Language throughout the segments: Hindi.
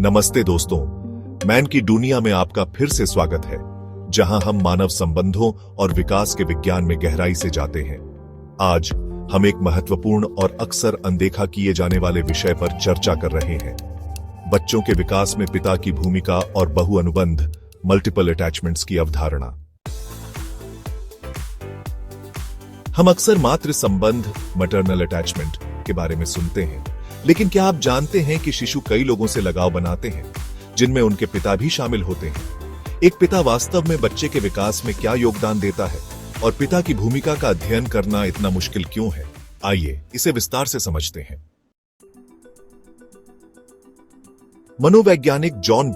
नमस्ते दोस्तों, मैन की दुनिया में आपका फिर से स्वागत है, जहां हम मानव संबंधों और विकास के विज्ञान में गहराई से जाते हैं। आज हम एक महत्वपूर्ण और अक्सर अनदेखा किए जाने वाले विषय पर चर्चा कर रहे हैं, बच्चों के विकास में पिता की भूमिका और बहु अनुबंध मल्टीपल अटैचमेंट्स की अवधारणा। हम अक्सर मातृ संबंध मैटरनल अटैचमेंट के बारे में सुनते हैं, लेकिन क्या आप जानते हैं कि शिशु कई लोगों से लगाव बनाते हैं, जिनमें उनके पिता भी शामिल होते हैं। एक पिता वास्तव में बच्चे के विकास में क्या योगदान देता है और पिता की भूमिका का अध्ययन करना इतना मुश्किल क्यों है? आइए इसे विस्तार से समझते हैं। मनोवैज्ञानिक जॉन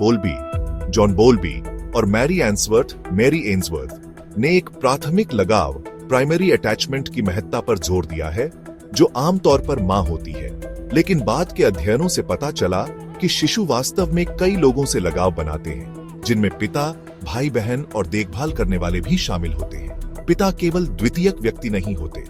बोल्बी और मैरी एन्सवर्थ ने एक प्राथमिक लगाव प्राइमरी अटैचमेंट की महत्ता पर जोर दिया है, जो आमतौर पर मां होती है। लेकिन बाद के अध्ययनों से पता चला कि शिशु वास्तव में कई लोगों से लगाव बनाते हैं, जिनमें पिता, भाई बहन और देखभाल करने वाले भी शामिल होते हैं। पिता केवल द्वितीयक व्यक्ति नहीं होते,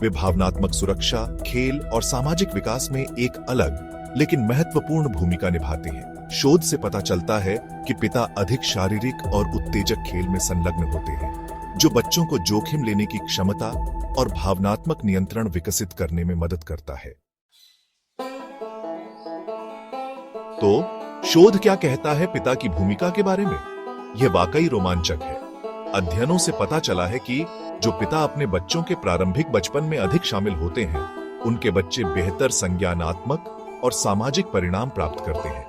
वे भावनात्मक सुरक्षा, खेल और सामाजिक विकास में एक अलग लेकिन महत्वपूर्ण भूमिका निभाते हैं। शोध से पता चलता है कि पिता अधिक शारीरिक और उत्तेजक खेल में संलग्न होते हैं, जो बच्चों को जोखिम लेने की क्षमता और भावनात्मक नियंत्रण विकसित करने में मदद करता है। तो शोध क्या कहता है पिता की भूमिका के बारे में? यह वाकई रोमांचक है। अध्ययनों से पता चला है कि जो पिता अपने बच्चों के प्रारंभिक बचपन में अधिक शामिल होते हैं, उनके बच्चे बेहतर संज्ञानात्मक और सामाजिक परिणाम प्राप्त करते हैं।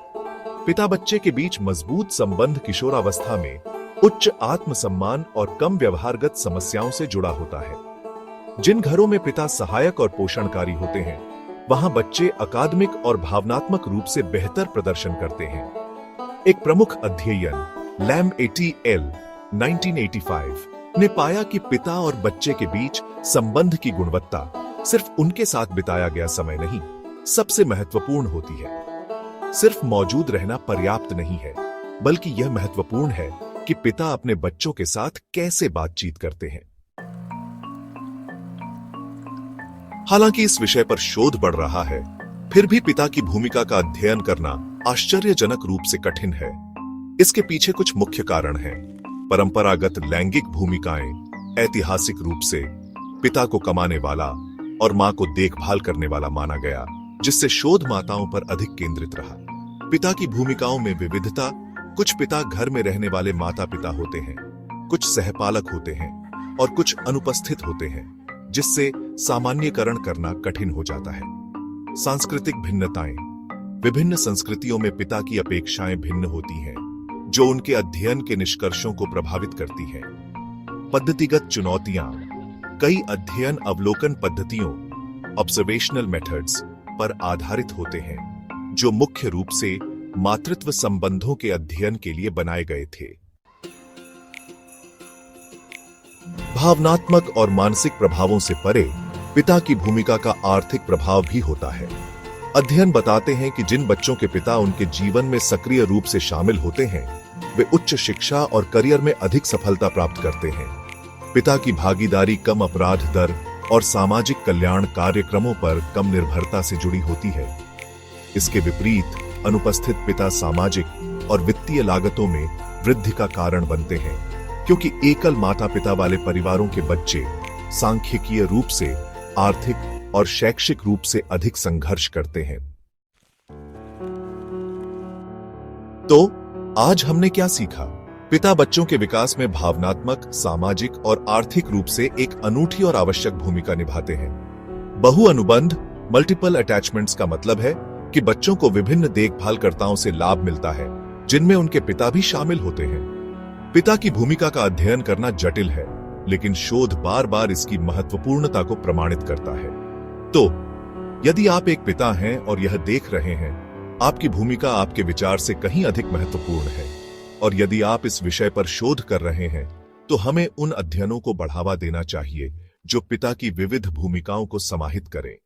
पिता बच्चे के बीच मजबूत संबंध किशोरावस्था में उच्च आत्मसम्मान और कम व्यवहारगत समस्याओं से जुड़ा होता है। जिन घरों में पिता सहायक और पोषणकारी होते हैं, वहां बच्चे अकादमिक और भावनात्मक रूप से बेहतर प्रदर्शन करते हैं। एक प्रमुख अध्ययन लैम एट एल 1985 ने पाया कि पिता और बच्चे के बीच संबंध की गुणवत्ता सिर्फ उनके साथ बिताया गया समय नहीं, सबसे महत्वपूर्ण होती है। सिर्फ मौजूद रहना पर्याप्त नहीं है, बल्कि यह महत्वपूर्ण है कि पिता अपने बच्चों के साथ कैसे बातचीत करते हैं। हालांकि इस विषय पर शोध बढ़ रहा है, फिर भी पिता की भूमिका का अध्ययन करना आश्चर्यजनक रूप से कठिन है। इसके पीछे कुछ मुख्य कारण हैं। परंपरागत लैंगिक भूमिकाएं ऐतिहासिक रूप से पिता को कमाने वाला और मां को देखभाल करने वाला माना गया, जिससे शोध माताओं पर अधिक केंद्रित रहा। पिता की भूमिकाओं में विविधता, कुछ पिता घर में रहने वाले माता पिता होते हैं, कुछ सहपालक होते हैं और कुछ अनुपस्थित होते हैं, जिससे सामान्यकरण करना कठिन हो जाता है। सांस्कृतिक भिन्नताएं, विभिन्न संस्कृतियों में पिता की अपेक्षाएं भिन्न होती हैं, जो उनके अध्ययन के निष्कर्षों को प्रभावित करती हैं। पद्धतिगत चुनौतियां, कई अध्ययन अवलोकन पद्धतियों ऑब्जर्वेशनल मेथड्स पर आधारित होते हैं, जो मुख्य रूप से मातृत्व संबंधों के अध्ययन के लिए बनाए गए थे। भावनात्मक और मानसिक प्रभावों से परे पिता की भूमिका का आर्थिक प्रभाव भी होता है। अध्ययन बताते हैं कि जिन बच्चों के पिता उनके जीवन में सक्रिय रूप से शामिल होते हैं, वे उच्च शिक्षा और करियर में अधिक सफलता प्राप्त करते हैं। पिता की भागीदारी कम अपराध दर और सामाजिक कल्याण कार्यक्रमों पर कम निर्भरता से जुड़ी होती है। इसके विपरीत अनुपस्थित पिता सामाजिक और वित्तीय लागतों में वृद्धि का कारण बनते हैं, क्योंकि एकल माता पिता वाले परिवारों के बच्चे सांख्यिकीय रूप से, आर्थिक और शैक्षिक रूप से अधिक संघर्ष करते हैं। तो आज हमने क्या सीखा? पिता बच्चों के विकास में भावनात्मक, सामाजिक और आर्थिक रूप से एक अनूठी और आवश्यक भूमिका निभाते हैं। बहु अनुबंध मल्टीपल अटैचमेंट्स का मतलब है कि बच्चों को विभिन्न देखभालकर्ताओं से लाभ मिलता है, जिनमें उनके पिता भी शामिल होते हैं। पिता की भूमिका का अध्ययन करना जटिल है, लेकिन शोध बार बार इसकी महत्वपूर्णता को प्रमाणित करता है। तो यदि आप एक पिता हैं और यह देख रहे हैं, आपकी भूमिका आपके विचार से कहीं अधिक महत्वपूर्ण है। और यदि आप इस विषय पर शोध कर रहे हैं, तो हमें उन अध्ययनों को बढ़ावा देना चाहिए जो पिता की विविध भूमिकाओं को समाहित करें।